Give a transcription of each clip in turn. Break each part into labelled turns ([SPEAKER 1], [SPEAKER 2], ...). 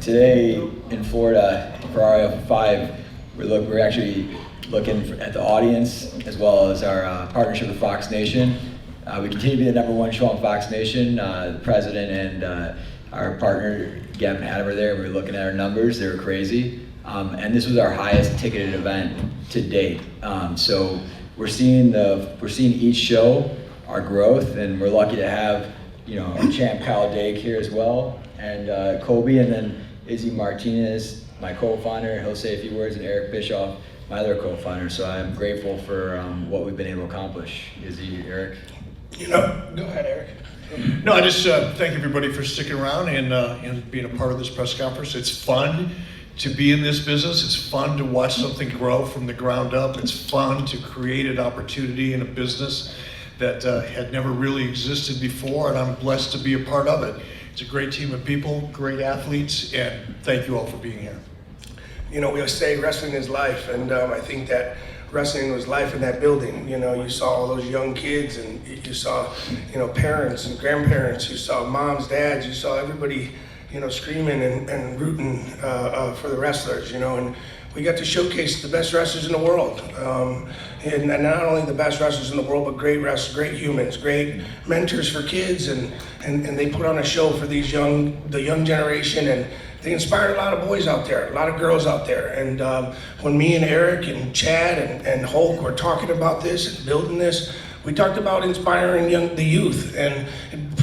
[SPEAKER 1] Today in Florida for RF5, we're actually looking at the audience as well as our partnership with Fox Nation. We continue to be the #1 show on Fox Nation. The president and our partner Gavin Hadamer there, we were looking at our numbers, they were crazy. And this was our highest ticketed event to date. So we're seeing each show, our growth, and we're lucky to have our champ Kyle Dake here as well, and Colby, and then Izzy Martinez, my co-founder, he'll say a few words, and Eric Bischoff, my other co-founder. So I'm grateful for what we've been able to accomplish. Izzy, Eric?
[SPEAKER 2] Go ahead, Eric. No, I just thank everybody for sticking around and being a part of this press conference. It's fun to be in this business. It's fun to watch something grow from the ground up. It's fun to create an opportunity in a business that had never really existed before, and I'm blessed to be a part of it. It's a great team of people, great athletes, and thank you all for being here.
[SPEAKER 3] We always say wrestling is life, and I think that wrestling was life in that building. You saw all those young kids, and you saw, parents and grandparents. You saw moms, dads. You saw everybody, screaming and rooting for the wrestlers. And we got to showcase the best wrestlers in the world, and not only the best wrestlers in the world, but great wrestlers, great humans, great mentors for kids, and they put on a show for the young generation, and they inspired a lot of boys out there, a lot of girls out there. And when me and Eric and Chad and Hulk were talking about this and building this, we talked about inspiring the youth and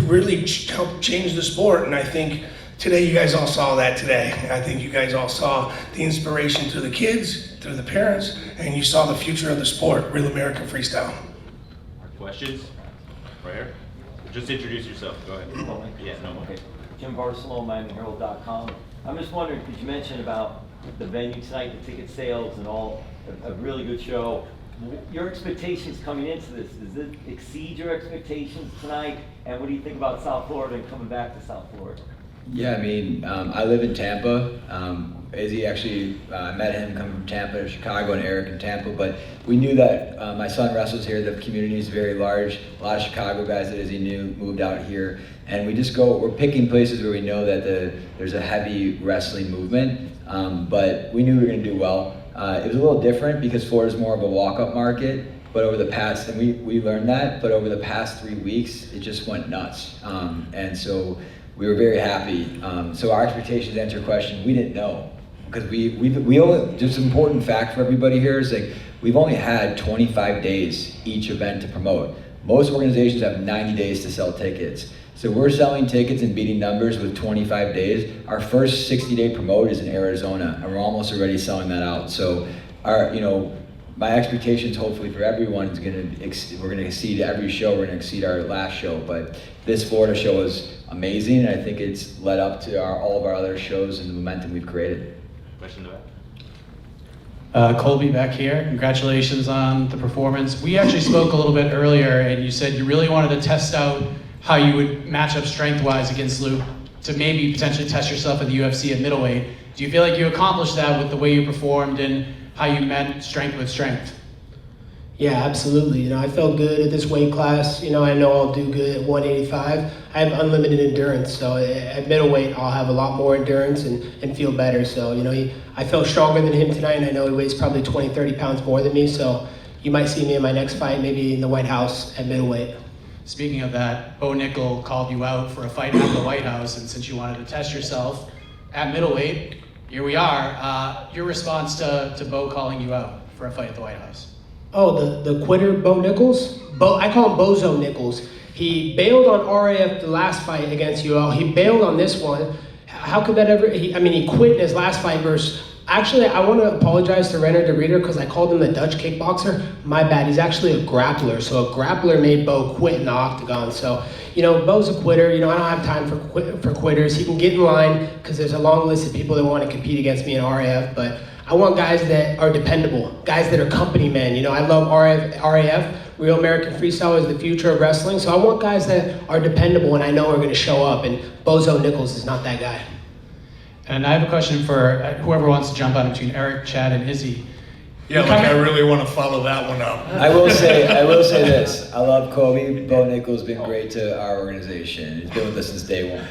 [SPEAKER 3] really help change the sport. And I think today you guys all saw that today. I think you guys all saw the inspiration through the kids, through the parents, and you saw the future of the sport, Real American Freestyle.
[SPEAKER 4] Questions? Right here? Just introduce yourself, go ahead. Yeah, no more.
[SPEAKER 5] Okay. Jim Barcelona, MiamiHerald.com. I'm just wondering, because you mentioned about the venue tonight, the ticket sales and all, a really good show. Your expectations coming into this, does it exceed your expectations tonight? And what do you think about South Florida and coming back to South Florida?
[SPEAKER 1] Yeah, I live in Tampa. Izzy actually, I met him coming from Tampa to Chicago, and Eric in Tampa, but we knew that my son wrestles here. The community is very large. A lot of Chicago guys that Izzy knew moved out here, and we're picking places where we know that there's a heavy wrestling movement, but we knew we were gonna do well. It was a little different because Florida's more of a walk-up market, but over the past, and we learned that, but over the past 3 weeks, it just went nuts. And so we were very happy. So our expectations, to answer your question, we didn't know. Because we only, just an important fact for everybody here is we've only had 25 days each event to promote. Most organizations have 90 days to sell tickets. So we're selling tickets and beating numbers with 25 days. Our first 60-day promote is in Arizona, and we're almost already selling that out. So my expectations hopefully for everyone is we're gonna exceed every show, we're gonna exceed our last show, but this Florida show was amazing, and I think it's led up to all of our other shows and the momentum we've created.
[SPEAKER 4] Question to that?
[SPEAKER 6] Colby back here, congratulations on the performance. We actually spoke a little bit earlier, and you said you really wanted to test out how you would match up strength-wise against Luke to maybe potentially test yourself at the UFC at middleweight. Do you feel like you accomplished that with the way you performed and how you met strength with strength?
[SPEAKER 7] Yeah, absolutely. I felt good at this weight class. I know I'll do good at 185. I have unlimited endurance, so at middleweight I'll have a lot more endurance and feel better. So, I felt stronger than him tonight, and I know he weighs probably 20, 30 pounds more than me, so you might see me in my next fight, maybe in the White House at middleweight.
[SPEAKER 6] Speaking of that, Bo Nickal called you out for a fight at the White House, and since you wanted to test yourself at middleweight, here we are. Your response to Bo calling you out for a fight at the White House?
[SPEAKER 7] Oh, the quitter, Bo Nickals? I call him Bozo Nickals. He bailed on RAF the last fight against UL. He bailed on this one. How could that ever, he quit in his last fight versus, actually, I want to apologize to Renner de Reader because I called him the Dutch kickboxer. My bad, he's actually a grappler. So a grappler made Bo quit in the octagon. So, Bo's a quitter. I don't have time for quitters. He can get in line because there's a long list of people that want to compete against me in RAF, but I want guys that are dependable, guys that are company men. I love RAF, Real American Freestyle is the future of wrestling, so I want guys that are dependable and I know are going to show up, and Bozo Nickals is not that guy.
[SPEAKER 6] And I have a question for whoever wants to jump on between Eric, Chad, and Izzy.
[SPEAKER 2] Yeah, I really want to follow that one up.
[SPEAKER 1] I will say this. I love Colby. Bo Nickal's been great to our organization. He's been with us since day one.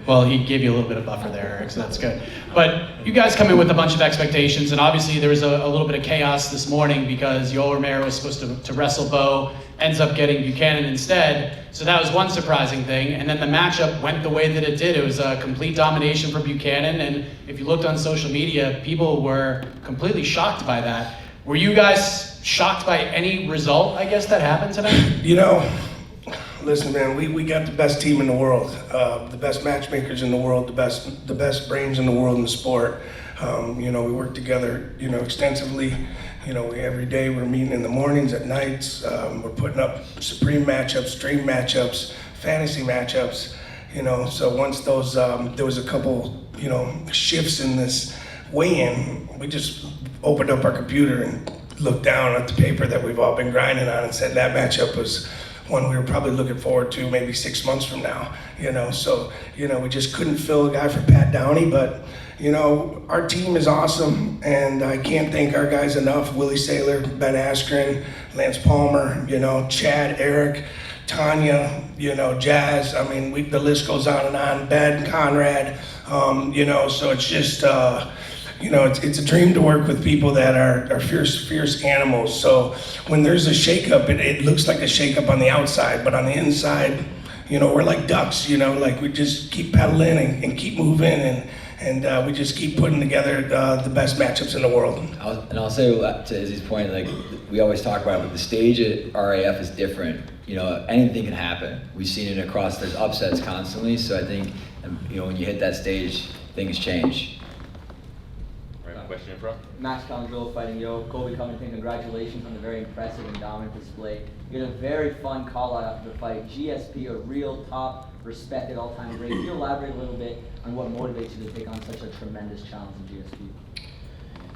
[SPEAKER 6] Well, he gave you a little bit of buffer there, Eric, so that's good. But you guys come in with a bunch of expectations, and obviously there was a little bit of chaos this morning because Yoel Romero was supposed to wrestle Bo, ends up getting Buchanan instead. So that was one surprising thing. And then the matchup went the way that it did. It was a complete domination for Buchanan, and if you looked on social media, people were completely shocked by that. Were you guys shocked by any result, I guess, that happened tonight?
[SPEAKER 3] You know, listen, man, we got the best team in the world, the best matchmakers in the world, the best brains in the world in the sport. You know, we work together, you know, extensively. You know, every day we're meeting in the mornings, at nights. We're putting up supreme matchups, dream matchups, fantasy matchups. You know, so once those, there was a couple, you know, shifts in this weigh-in, we just opened up our computer and looked down at the paper that we've all been grinding on and said that matchup was one we were probably looking forward to maybe 6 months from now, you know. So, you know, we just couldn't fill a guy for Pat Downey, but, you know, our team is awesome, and I can't thank our guys enough. Willie Saylor, Ben Askren, Lance Palmer, you know, Chad, Eric, Tanya, you know, Jazz. I mean, the list goes on and on. Ben, Conrad, you know, so it's just, you know, it's a dream to work with people that are fierce animals. So when there's a shakeup, it looks like a shakeup on the outside, but on the inside, you know, we're like ducks, you know, like we just keep pedaling and keep moving, and we just keep putting together the best matchups in the world.
[SPEAKER 1] I'll say to Izzy's point, like we always talk about it, but the stage at RAF is different. You know, anything can happen. We've seen it across, there's upsets constantly, so I think, you know, when you hit that stage, things change.
[SPEAKER 4] Question in front.
[SPEAKER 8] Max Condril fighting Yo. Colby Covington, congratulations on the very impressive and dominant display. You had a very fun call out after the fight. GSP, a real top, respected all-time great. Can you elaborate a little bit on what motivates you to take on such a tremendous challenge in GSP?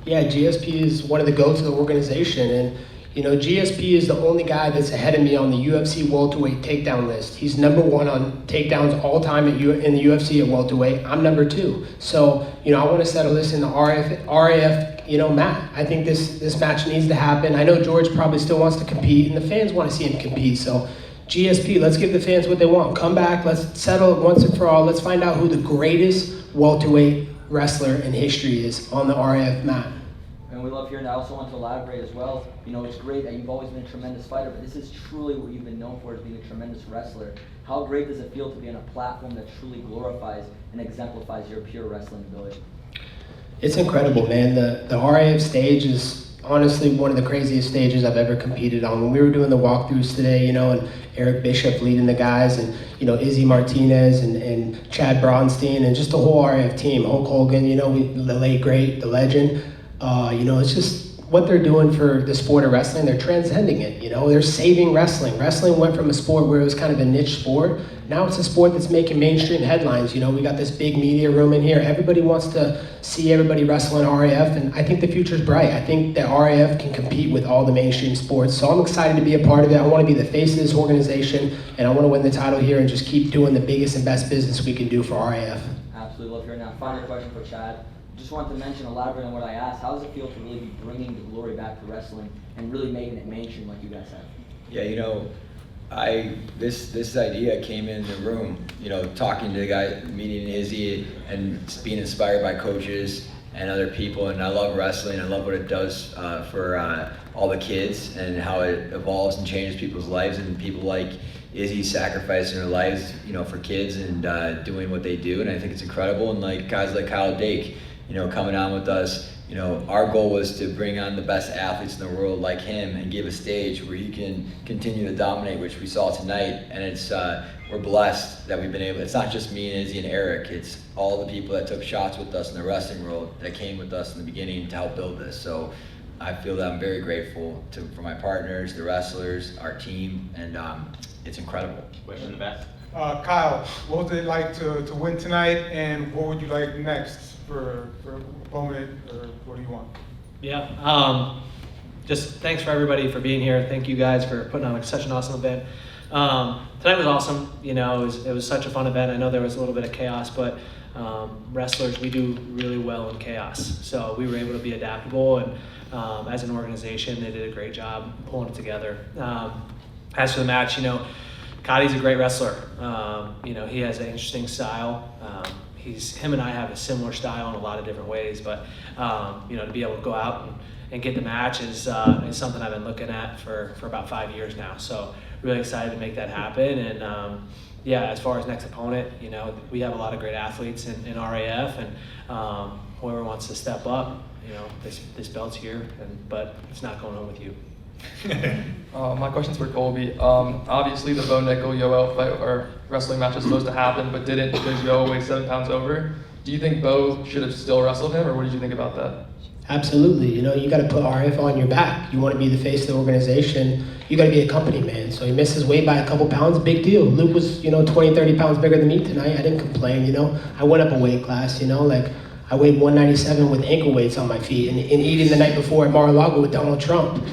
[SPEAKER 7] Yeah, GSP is one of the goats of the organization, and you know, GSP is the only guy that's ahead of me on the UFC welterweight takedown list. He's number one on takedowns all time in the UFC at welterweight. I'm number 2. So, you know, I want to settle this in the RAF, you know, mat. I think this match needs to happen. I know George probably still wants to compete, and the fans want to see him compete. So, GSP, let's give the fans what they want. Come back, let's settle it once and for all. Let's find out who the greatest welterweight wrestler in history is on the RAF mat.
[SPEAKER 8] And we love hearing that. I also want to elaborate as well. You know, it's great that you've always been a tremendous fighter, but this is truly what you've been known for, as being a tremendous wrestler. How great does it feel to be on a platform that truly glorifies and exemplifies your pure wrestling ability?
[SPEAKER 7] It's incredible, man. The RAF stage is honestly one of the craziest stages I've ever competed on. When we were doing the walkthroughs today, you know, and Eric Bishop leading the guys, and, you know, Izzy Martinez and Chad Bronstein, and just the whole RAF team, Hulk Hogan, you know, the late great, the legend. You know, it's just what they're doing for the sport of wrestling. They're transcending it, you know. They're saving wrestling. Wrestling went from a sport where it was kind of a niche sport. Now it's a sport that's making mainstream headlines. You know, we got this big media room in here. Everybody wants to see everybody wrestle in RAF, and I think the future's bright. I think that RAF can compete with all the mainstream sports. So I'm excited to be a part of it. I want to be the face of this organization, and I want to win the title here and just keep doing the biggest and best business we can do for RAF.
[SPEAKER 8] Absolutely love hearing that. Final question for Chad. Just wanted to mention, elaborate on what I asked. How does it feel to really be bringing the glory back to wrestling and really making it mainstream like you guys have?
[SPEAKER 1] Yeah, you know, this idea came in the room, you know, talking to the guy, meeting Izzy, and being inspired by coaches and other people. And I love wrestling. I love what it does for all the kids and how it evolves and changes people's lives, and people like Izzy sacrificing their lives, you know, for kids and doing what they do. And I think it's incredible. And like guys like Kyle Dake, you know, coming on with us. You know, our goal was to bring on the best athletes in the world like him and give a stage where he can continue to dominate, which we saw tonight. And it's we're blessed that we've been able. It's not just me and Izzy and Eric. It's all the people that took shots with us in the wrestling world that came with us in the beginning to help build this. So I feel that I'm very grateful for my partners, the wrestlers, our team, and it's incredible.
[SPEAKER 4] Question in the back.
[SPEAKER 9] Kyle, what was it like to win tonight, and what would you like next for opponent, or what do you want?
[SPEAKER 10] Yeah, just thanks for everybody for being here. Thank you guys for putting on such an awesome event. Tonight was awesome. You know, it was such a fun event. I know there was a little bit of chaos, but wrestlers, we do really well in chaos. So we were able to be adaptable, and as an organization, they did a great job pulling it together. As for the match, you know, Cotty's a great wrestler. You know, he has an interesting style. Him and I have a similar style in a lot of different ways, but you know, to be able to go out and get the match is something I've been looking at for about 5 years now. So really excited to make that happen. And yeah, as far as next opponent, you know, we have a lot of great athletes in RAF, and whoever wants to step up, you know, this belt's here, but it's not going home with you.
[SPEAKER 11] My question's for Colby. Obviously, the Bo Nickal Yoel fight or wrestling match was supposed to happen, but didn't because Yoel weighs 7 pounds over. Do you think Bo should have still wrestled him, or what did you think about that?
[SPEAKER 7] Absolutely. You know, you got to put RF on your back. You want to be the face of the organization. You got to be a company man. So he missed his weight by a couple pounds, big deal. Luke was, you know, 20, 30 pounds bigger than me tonight. I didn't complain, you know. I went up a weight class, you know, like I weighed 197 with ankle weights on my feet and eating the night before at Mar-a-Lago with Donald Trump.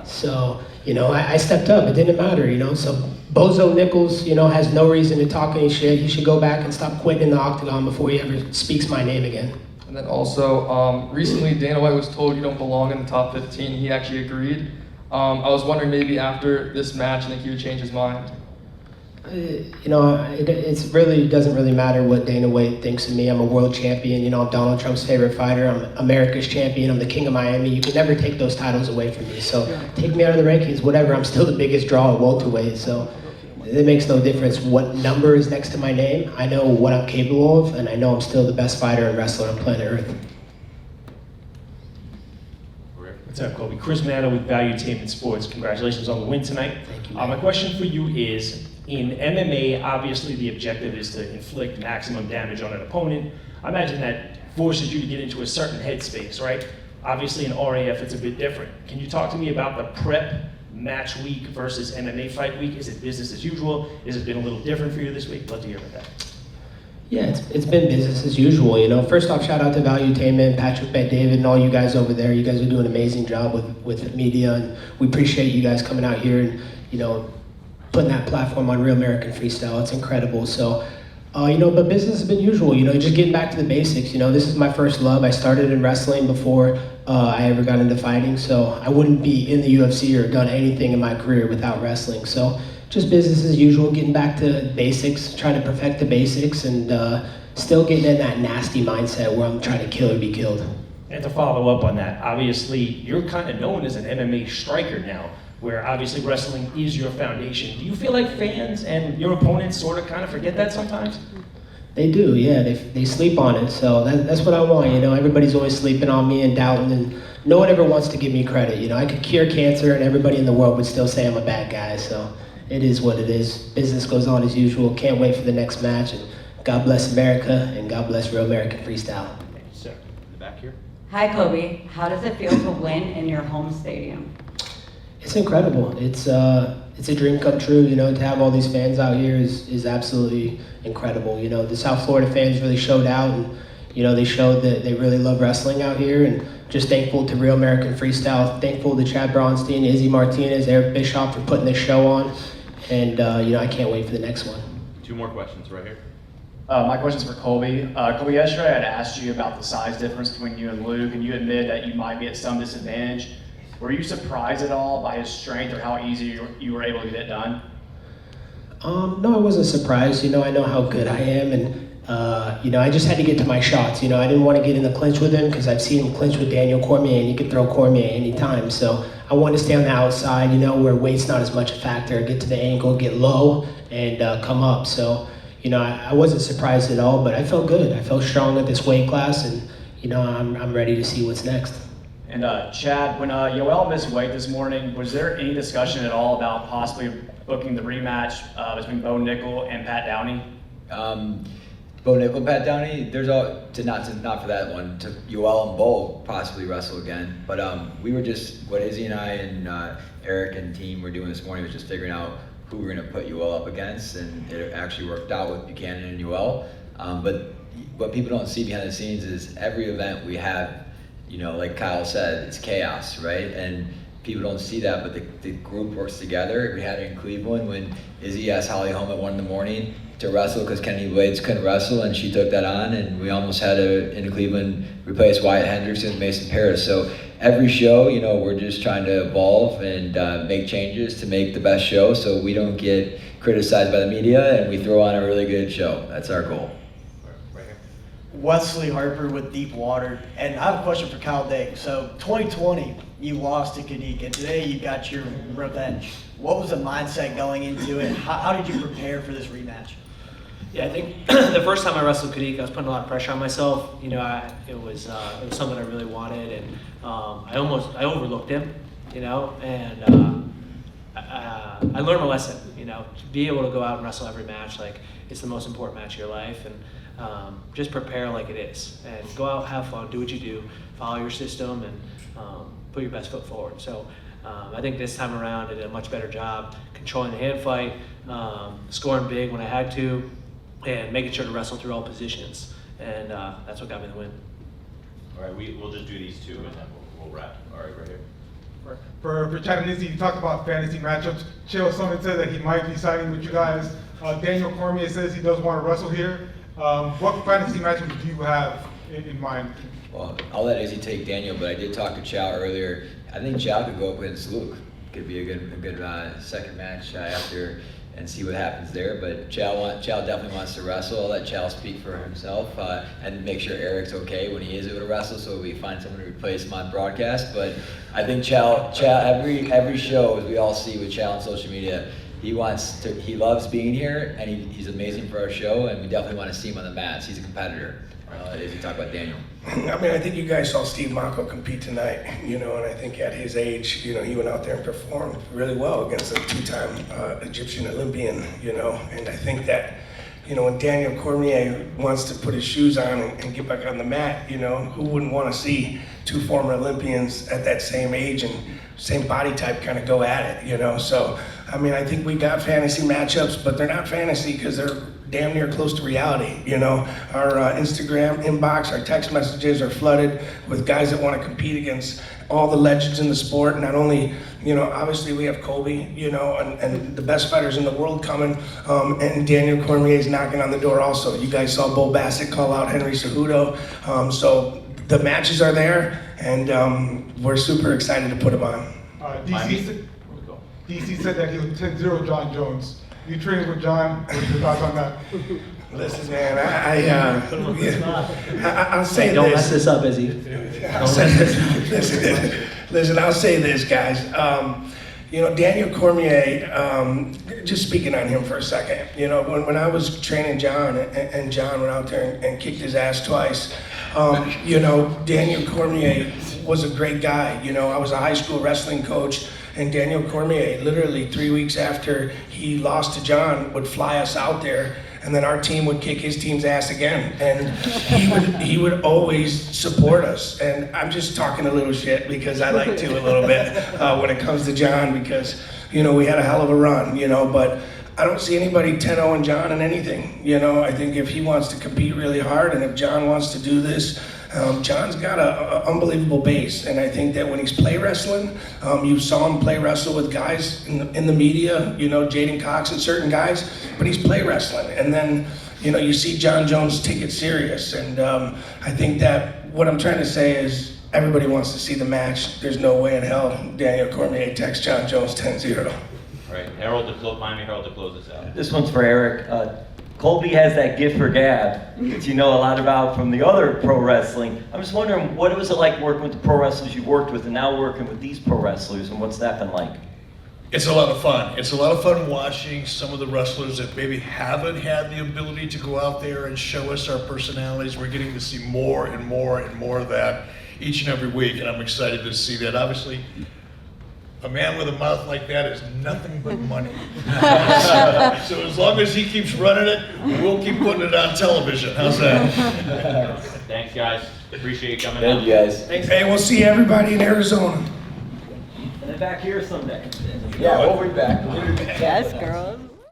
[SPEAKER 7] So, you know, I stepped up. It didn't matter, you know. So Bozo Nickals, you know, has no reason to talk any shit. He should go back and stop quitting in the octagon before he ever speaks my name again.
[SPEAKER 11] And then also, recently Dana White was told you don't belong in the top 15. He actually agreed. I was wondering maybe after this match, I think he would change his mind.
[SPEAKER 7] You know, it really doesn't really matter what Dana White thinks of me. I'm a world champion. You know, I'm Donald Trump's favorite fighter. I'm America's champion. I'm the king of Miami. You can never take those titles away from me. So take me out of the rankings, whatever. I'm still the biggest draw at welterweight. So it makes no difference what number is next to my name. I know what I'm capable of, and I know I'm still the best fighter and wrestler on planet Earth.
[SPEAKER 12] What's up, Colby? Chris Manno with Valuetainment Sports. Congratulations on the win tonight.
[SPEAKER 7] Thank you.
[SPEAKER 12] My question for you is, in MMA, obviously the objective is to inflict maximum damage on an opponent. I imagine that forces you to get into a certain headspace, right? Obviously in RAF it's a bit different. Can you talk to me about the prep match week versus MMA fight week? Is it business as usual? Has it been a little different for you this week? Love to hear about that.
[SPEAKER 7] Yeah, it's been business as usual, you know. First off, shout out to Valuetainment, Patrick, Bet David, and all you guys over there. You guys are doing an amazing job with media, and we appreciate you guys coming out here and, you know, putting that platform on Real American Freestyle. It's incredible. So, you know, but business has been usual, you know, just getting back to the basics. You know, this is my first love. I started in wrestling before I ever got into fighting, so I wouldn't be in the UFC or done anything in my career without wrestling. So just business as usual, getting back to basics, trying to perfect the basics, and still getting in that nasty mindset where I'm trying to kill or be killed.
[SPEAKER 12] And to follow up on that, obviously you're kind of known as an MMA striker now, where obviously wrestling is your foundation. Do you feel like fans and your opponents sort of kind of forget that sometimes?
[SPEAKER 7] They do, yeah. They sleep on it. So that's what I want. You know, everybody's always sleeping on me and doubting, and no one ever wants to give me credit. You know, I could cure cancer, and everybody in the world would still say I'm a bad guy. So it is what it is. Business goes on as usual. Can't wait for the next match. And God bless America, and God bless Real American Freestyle.
[SPEAKER 4] Thank you, sir. In the back here.
[SPEAKER 13] Hi, Colby. How does it feel to win in your home stadium?
[SPEAKER 7] It's incredible. It's a dream come true. You know, to have all these fans out here is absolutely incredible. You know, the South Florida fans really showed out, and you know, they showed that they really love wrestling out here. And just thankful to Real American Freestyle. Thankful to Chad Bronstein, Izzy Martinez, Eric Bischoff for putting this show on. And you know, I can't wait for the next one.
[SPEAKER 4] 2 more questions right here.
[SPEAKER 14] My question's for Colby. Colby, yesterday I had asked you about the size difference between you and Luke, and you admitted that you might be at some disadvantage. Were you surprised at all by his strength or how easy you were able to get it done?
[SPEAKER 7] No, I wasn't surprised. You know, I know how good I am, and you know, I just had to get to my shots. You know, I didn't want to get in the clinch with him because I've seen him clinch with Daniel Cormier, and he could throw Cormier anytime. So I wanted to stay on the outside, you know, where weight's not as much a factor. Get to the ankle, get low, and come up. So, you know, I wasn't surprised at all, but I felt good. I felt strong at this weight class, and you know, I'm ready to see what's next.
[SPEAKER 14] And Chad, when Yoel missed weight this morning, was there any discussion at all about possibly booking the rematch between Bo Nickal and Pat Downey?
[SPEAKER 1] Bo Nickal, Pat Downey, there's all not for that one. To Yoel and Bo possibly wrestle again, but we were just what Izzy and I and Eric and team were doing this morning was just figuring out who we're going to put Yoel up against, and it actually worked out with Buchanan and Yoel. But what people don't see behind the scenes is every event we have. You know, like Kyle said, it's chaos, right? And people don't see that, but the group works together. We had it in Cleveland when Izzy asked Holly home at 1 a.m. to wrestle because Kenny Blades couldn't wrestle, and she took that on, and we almost had to, in Cleveland, replace Wyatt Hendrickson with Mason Paris. So every show, you know, we're just trying to evolve and make changes to make the best show so we don't get criticized by the media, and we throw on a really good show. That's our goal.
[SPEAKER 15] Wesley Harper with Deepwater, and I have a question for Kyle Day. So 2020, you lost to Kadik, and today you got your revenge. What was the mindset going into it? How did you prepare for this rematch?
[SPEAKER 10] Yeah, I think the first time I wrestled Kadik, I was putting a lot of pressure on myself. You know, it was something I really wanted, and I overlooked him. You know, and I learned a lesson. You know, to be able to go out and wrestle every match, like it's the most important match of your life, and just prepare like it is, and go out, have fun, do what you do, follow your system, and put your best foot forward. So I think this time around I did a much better job controlling the hand fight, scoring big when I had to, and making sure to wrestle through all positions, and that's what got me the win.
[SPEAKER 4] All right, we'll just do these two and then we'll wrap. All right, right here.
[SPEAKER 9] For Chattanooga, you talked about fantasy matchups. Chael Sonnen said that he might be signing with you guys. Daniel Cormier says he does want to wrestle here. What fantasy matchups do you have in mind?
[SPEAKER 1] Well, I'll let Izzy take Daniel, but I did talk to Chow earlier. I think Chow could go up against Luke. Could be a good second match after, and see what happens there. But Chow definitely wants to wrestle. I'll let Chow speak for himself and make sure Eric's okay when he is able to wrestle, so we find someone to replace him on broadcast. But I think Chow every show, as we all see with Chow on social media, he loves being here, and he's amazing for our show, and we definitely want to see him on the mats. He's a competitor. As you talk about Daniel.
[SPEAKER 3] I mean, I think you guys saw Steve Mako compete tonight, you know, and I think at his age, you know, he went out there and performed really well against a two-time Egyptian Olympian, you know, and I think that, you know, when Daniel Cormier wants to put his shoes on and get back on the mat, you know, who wouldn't want to see two former Olympians at that same age and same body type kind of go at it, you know? So, I mean, I think we got fantasy matchups, but they're not fantasy because they're damn near close to reality, you know? Our Instagram inbox, our text messages are flooded with guys that want to compete against all the legends in the sport. Not only, you know, obviously we have Colby, you know, and the best fighters in the world coming, and Daniel Cormier is knocking on the door also. You guys saw Bo Bassett call out Henry Cejudo. So the matches are there, and we're super excited to put them on.
[SPEAKER 9] DC said that he was 10-0 John Jones. You trained with John. What's your thoughts on that?
[SPEAKER 3] Listen, man, I'll say
[SPEAKER 10] Don't
[SPEAKER 3] this.
[SPEAKER 10] mess this up, Izzy.
[SPEAKER 3] Listen, I'll say this, guys. You know, Daniel Cormier, just speaking on him for a second, you know, when I was training John and John went out there and kicked his ass twice, you know, Daniel Cormier was a great guy. You know, I was a high school wrestling coach, and Daniel Cormier, literally 3 weeks after he lost to John, would fly us out there, and then our team would kick his team's ass again. And he would always support us. And I'm just talking a little shit because I like to a little bit when it comes to John, because, you know, we had a hell of a run, you know, but I don't see anybody 10-0 in John in anything. You know, I think if he wants to compete really hard, and if John wants to do this, John's got an unbelievable base, and I think that when he's play wrestling, you saw him play wrestle with guys in the media, you know, Jaden Cox and certain guys, but he's play wrestling. And then, you know, you see John Jones take it serious, and I think that what I'm trying to say is everybody wants to see the match. There's no way in hell Daniel Cormier texts John Jones 10-0.
[SPEAKER 4] All right, Miami Harold to close this out.
[SPEAKER 5] This one's for Eric. Colby has that gift for gab that you know a lot about from the other pro wrestling. I'm just wondering, what was it like working with the pro wrestlers you worked with and now working with these pro wrestlers, and what's that been like?
[SPEAKER 2] It's a lot of fun. It's a lot of fun watching some of the wrestlers that maybe haven't had the ability to go out there and show us our personalities. We're getting to see more and more and more of that each and every week, and I'm excited to see that. Obviously, a man with a mouth like that is nothing but money. So as long as he keeps running it, we'll keep putting it on television. How's that?
[SPEAKER 4] Thanks, guys. Appreciate you coming
[SPEAKER 1] Thank
[SPEAKER 4] out.
[SPEAKER 1] you, guys.
[SPEAKER 3] Hey, we'll see everybody in Arizona.
[SPEAKER 5] And then back here someday.
[SPEAKER 1] Yeah, we'll be back.
[SPEAKER 13] Yes, girls.